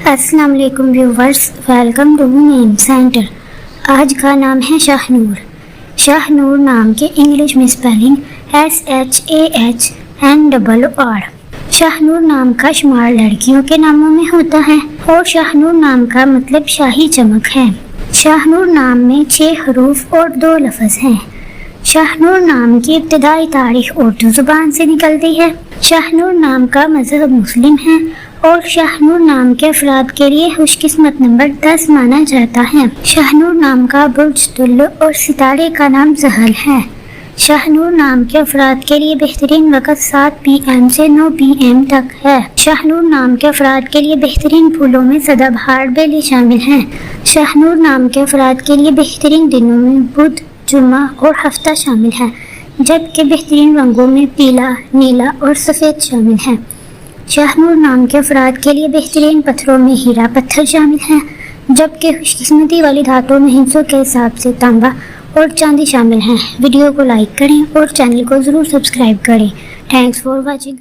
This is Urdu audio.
السلام علیکم viewers, welcome to name centre. آج کا نام ہے شاہ نور۔ شاہ نور نام کے انگلش میں اسپیلنگ SHAHNRR۔ شاہ نور نام کا شمار لڑکیوں کے ناموں میں ہوتا ہے اور شاہ نور نام کا مطلب شاہی چمک ہے۔ شاہ نور نام میں 6 حروف اور 2 لفظ ہیں۔ شاہ نور نام کی ابتدائی تاریخ اردو زبان سے نکلتی ہے۔ شاہ نور نام کا مذہب مسلم ہے اور شاہ نور نام کے افراد کے لیے خوش قسمت نمبر 10 مانا جاتا ہے۔ شاہ نور نام کا برج طلوع اور ستارے کا نام زحل ہے۔ شاہ نور نام کے افراد کے لیے بہترین وقت 7 PM سے 9 PM تک ہے۔ شاہ نور نام کے افراد کے لیے بہترین پھولوں میں سدا بہار بیلی شامل ہیں۔ شاہ نور نام کے افراد کے لیے بہترین دنوں میں بدھ، جمعہ اور ہفتہ شامل ہے، جبکہ بہترین رنگوں میں پیلا، نیلا اور سفید شامل ہیں۔ شاہ نور نام کے افراد کے لیے بہترین پتھروں میں ہیرا پتھر شامل ہے، جبکہ خوش قسمتی والی دھاتوں میں ہندسوں کے حساب سے تانبا اور چاندی شامل ہیں۔ ویڈیو کو لائک کریں اور چینل کو ضرور سبسکرائب کریں۔ Thanks for watching.